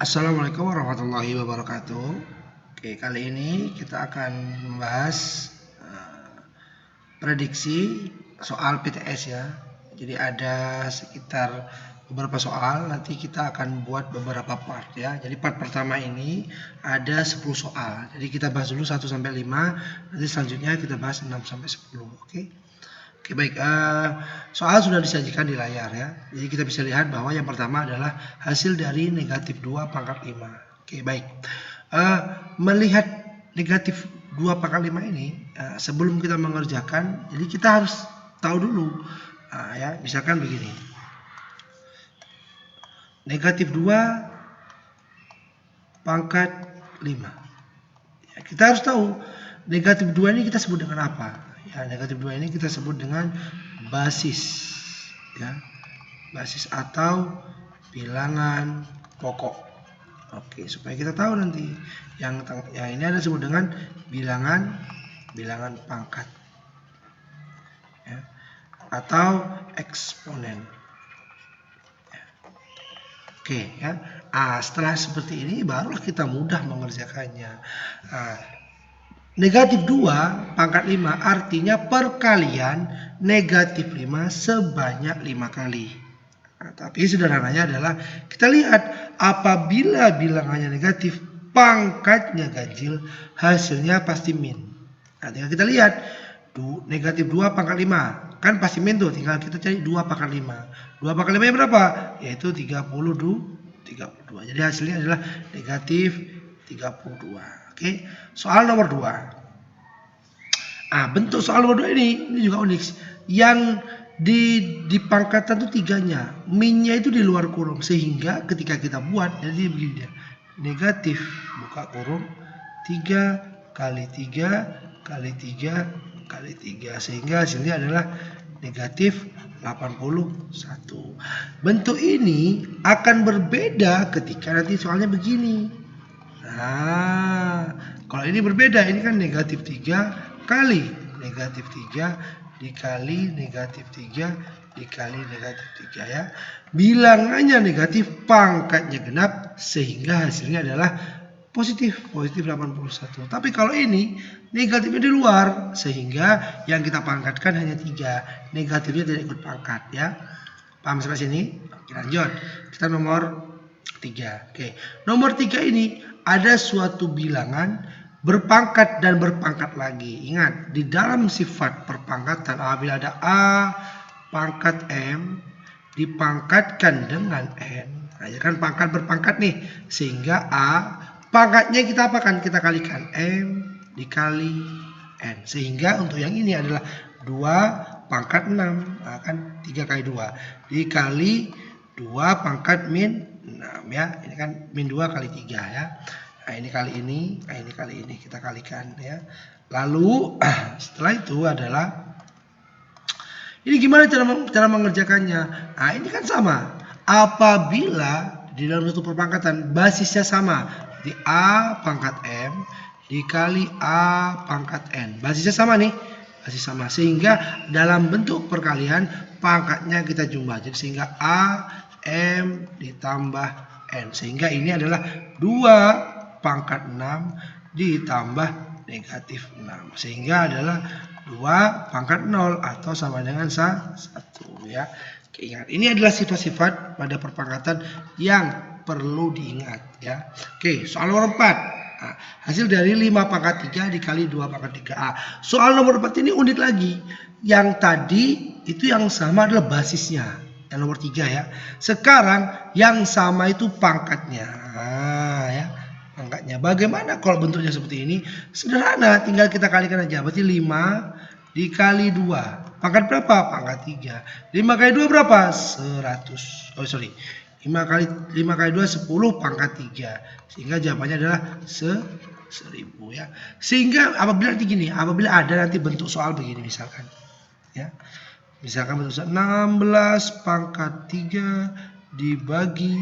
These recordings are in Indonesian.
Assalamualaikum warahmatullahi wabarakatuh. Oke, kali ini kita akan membahas prediksi soal PTS ya. Jadi ada sekitar beberapa soal, nanti kita akan buat beberapa part ya. Jadi part pertama ini ada 10 soal. Jadi kita bahas dulu 1 sampai 5, nanti selanjutnya kita bahas 6 sampai 10. Oke. Oke, baik, soal sudah disajikan di layar ya. Jadi kita bisa lihat bahwa yang pertama adalah hasil dari negatif 2 pangkat 5. Oke, baik. Melihat negatif 2 pangkat 5 ini, sebelum kita mengerjakan, jadi kita harus tahu dulu. Ya, misalkan begini. Negatif 2 pangkat 5. Ya, kita harus tahu negatif 2 ini kita sebut dengan apa? Ya, negatif 2 ini kita sebut dengan basis ya. Basis atau bilangan pokok. Oke, supaya kita tahu nanti yang ini ada disebut dengan bilangan pangkat ya, atau eksponen. Ya. Oke ya. Setelah seperti ini barulah kita mudah mengerjakannya. Negatif 2 pangkat 5 artinya perkalian negatif 5 sebanyak 5 kali. Tapi sederhananya adalah kita lihat apabila bilangannya negatif, pangkatnya ganjil, hasilnya pasti min. Tinggal kita lihat negatif 2 pangkat 5 kan pasti min tuh, tinggal kita cari 2 pangkat 5. 2 pangkat 5 nya berapa? Yaitu 32. Jadi hasilnya adalah negatif 32. Oke, soal nomor 2. Bentuk soal nomor 2 ini juga unik. Yang di pangkatan itu 3-nya, minnya itu di luar kurung, sehingga ketika kita buat jadi begini dia. Negatif buka kurung 3 kali 3 kali 3 kali 3, sehingga hasilnya adalah negatif 81. Bentuk ini akan berbeda ketika nanti soalnya begini. Kalau ini berbeda, ini kan negatif 3 kali negatif 3 dikali negatif 3 dikali negatif 3 ya. Bilangannya negatif, pangkatnya genap, sehingga hasilnya adalah positif 81. Tapi kalau ini negatifnya di luar, sehingga yang kita pangkatkan hanya 3, negatifnya tidak ikut pangkat ya. Paham sampai sini? Oke, lanjut. Kita nomor 3. Oke. Nomor 3 ini ada suatu bilangan berpangkat dan berpangkat lagi. Ingat, di dalam sifat perpangkatan apabila ada A pangkat M dipangkatkan dengan N, ya kan pangkat berpangkat nih, sehingga A pangkatnya kita apakan? Kita kalikan M dikali N, sehingga untuk yang ini adalah 2 pangkat 6, kan 3 kali 2 dikali 2 pangkat min 6 ya. Ini kan min 2 kali 3 ya. Ini kali ini, ini kali ini kita kalikan ya. Lalu setelah itu adalah ini gimana cara mengerjakannya? Ini kan sama. Apabila di dalam satu perpangkatan basisnya sama, di A pangkat M dikali A pangkat N, basisnya sama nih, basis sama, sehingga dalam bentuk perkalian pangkatnya kita jumlah, jadi sehingga A M ditambah N, sehingga ini adalah 2 pangkat 6 ditambah negatif 6, sehingga adalah 2 pangkat 0 atau sama dengan 1 ya. Oke, ingat, ini adalah sifat-sifat pada perpangkatan yang perlu diingat ya. Oke, soal nomor 4. Hasil dari 5 pangkat 3 dikali 2 pangkat 3. Soal nomor 4 ini unik lagi. Yang tadi itu yang sama adalah basisnya, yang nomor 3 ya. Sekarang yang sama itu pangkatnya. Ya. Pangkatnya. Bagaimana kalau bentuknya seperti ini? Sederhana, tinggal kita kalikan aja. Berarti 5 dikali 2. Pangkat berapa? Pangkat 3. 5 kali 2 berapa? 100. 5 kali 2 10 pangkat 3. Sehingga jawabannya adalah 1000 ya. Sehingga apabila nanti gini, apabila ada nanti bentuk soal begini misalkan. Ya. Misalkan bentuk soal 16 pangkat 3 dibagi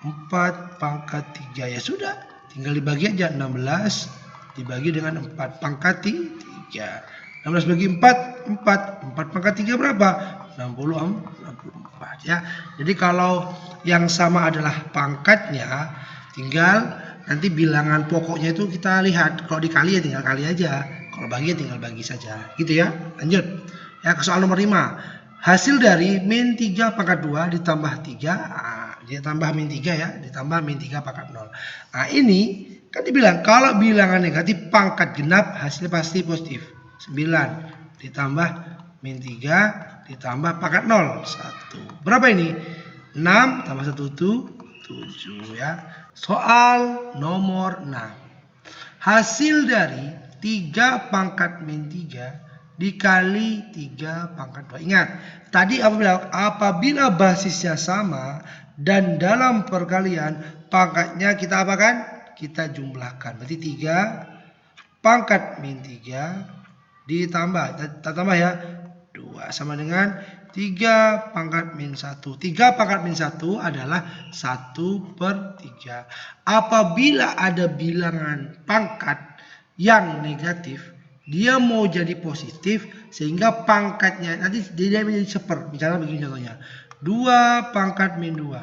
4 pangkat 3. Ya sudah, tinggal dibagi aja, 16 dibagi dengan 4 pangkat 3. 16 bagi 4, 4 pangkat 3 berapa? 64 ya. Jadi kalau yang sama adalah pangkatnya, Tinggal nanti bilangan pokoknya itu kita lihat. Kalau dikali ya tinggal kali aja. Kalau bagi ya tinggal bagi saja. Gitu ya. Lanjut. Ya ke soal nomor 5. Hasil dari min 3 pangkat 2 ditambah 3. Ditambah min 3 ya. Ditambah min 3 pangkat 0. Nah ini kan dibilang kalau bilangan negatif pangkat genap hasilnya pasti positif. 9 ditambah min 3 ditambah pangkat 0. 1. Berapa ini? 6 tambah 1 itu 7 ya. Soal nomor 6. Hasil dari 3 pangkat min 3 dikali 3 pangkat 2. Ingat, tadi apabila basisnya sama dan dalam perkalian pangkatnya kita apakan? Kita jumlahkan. Berarti 3 pangkat min 3 ditambah, kita tambah ya, 2 sama dengan 3 pangkat min 1. 3 pangkat min 1 adalah 1/3. Apabila ada bilangan pangkat yang negatif, dia mau jadi positif sehingga pangkatnya nanti dia menjadi seper. Misalnya begini contohnya. 2 pangkat min 2.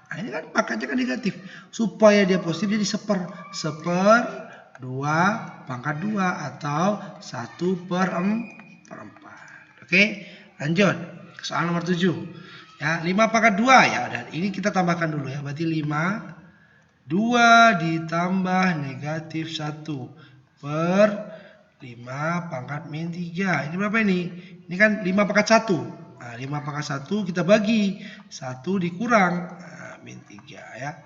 Nah, ini kan pangkatnya kan negatif. Supaya dia positif jadi seper. 2 pangkat 2 atau 1/4. Oke, lanjut. Soal nomor 7. Ya, 5 pangkat 2 ya. Dan ini kita tambahkan dulu ya. Berarti 5 2 ditambah negatif 1 per 5 pangkat min 3. Ini berapa ini? Ini kan 5 pangkat 1. Nah, 5 pangkat 1 kita bagi. 1 dikurang min 3 ya.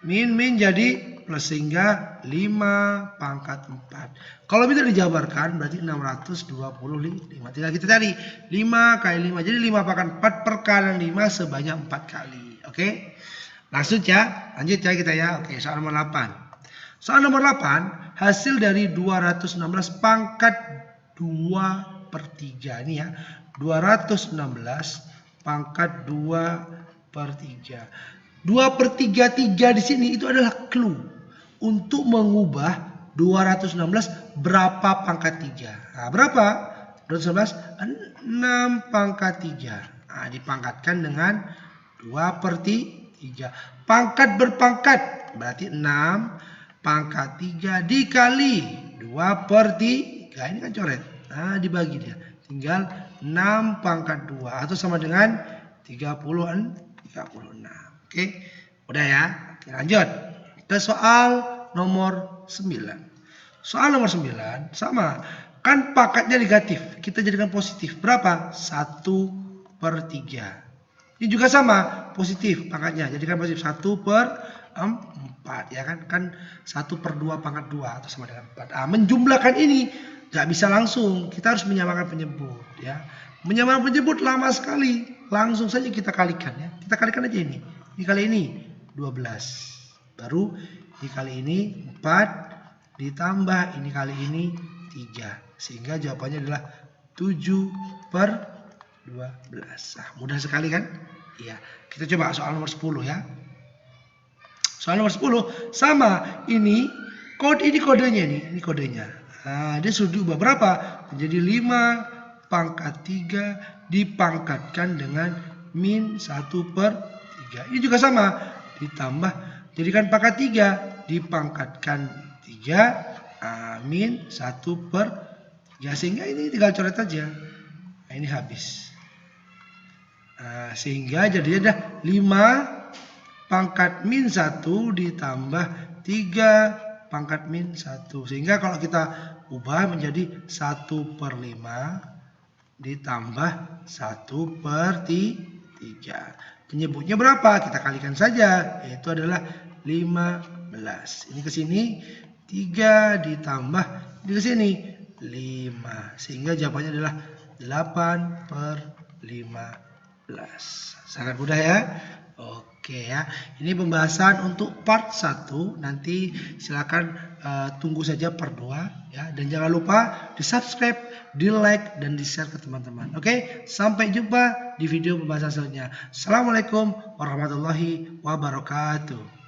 Min jadi plus sehingga 5 pangkat 4. Kalau bisa dijabarkan berarti 625. Tinggal kita cari 5 kali 5. Jadi 5 pangkat 4 perkalian 5 sebanyak 4 kali. Oke. Langsung ya. Lanjut ya kita ya. Oke, soal nomor 8. Soal nomor 8, hasil dari 216 pangkat 2/3. Ini ya. 216 pangkat 2/3. 2/3 di sini itu adalah clue untuk mengubah 216 berapa pangkat 3. Nah, berapa? 216 6 pangkat 3. Nah, dipangkatkan dengan 2/3. Pangkat berpangkat berarti 6 pangkat 3 dikali 2/3. Ini kan coret. Nah, dibagi dia. Tinggal 6 pangkat 2 atau sama dengan 36. Oke, udah ya. Oke, lanjut ke soal nomor 9. Soal nomor 9 sama. Kan pangkatnya negatif, kita jadikan positif. Berapa? 1/3. Ini juga sama, positif pangkatnya. Jadikan positif 1/4 ya kan? Kan 1/2 pangkat 2 atau sama dengan 4. Nah, menjumlahkan ini nggak bisa langsung. Kita harus menyamakan penyebut ya. Menyamakan penyebut lama sekali. Langsung saja kita kalikan ya. Kita kalikan aja ini. Dikali ini 12. Baru dikali ini 4 ditambah ini kali ini 3. Sehingga jawabannya adalah 7/12. Nah, mudah sekali kan? Iya. Kita coba soal nomor 10 ya. Soal nomor 10 sama. Ini kodenya nih. Ini kodenya. Nah, dia sudah diubah berapa? Jadi 5 pangkat 3 dipangkatkan dengan min 1/3. Ini juga sama, ditambah jadikan pangkat 3 dipangkatkan 3 min 1/3 sehingga ini tinggal coret aja. Nah, ini habis. Sehingga jadinya ada 5 pangkat min 1 ditambah 3 pangkat min 1. Sehingga kalau kita ubah menjadi 1/5 ditambah 1/3. Penyebutnya berapa? Kita kalikan saja, yaitu adalah 15. Ini ke sini 3 ditambah di sini 5. Sehingga jawabannya adalah 8/15. Sangat mudah ya. Oke ya. Ini pembahasan untuk part 1. Nanti silakan tunggu saja part 2 ya, dan jangan lupa di-subscribe, di-like dan di-share ke teman-teman. Oke, sampai jumpa di video pembahasan selanjutnya. Assalamualaikum warahmatullahi wabarakatuh.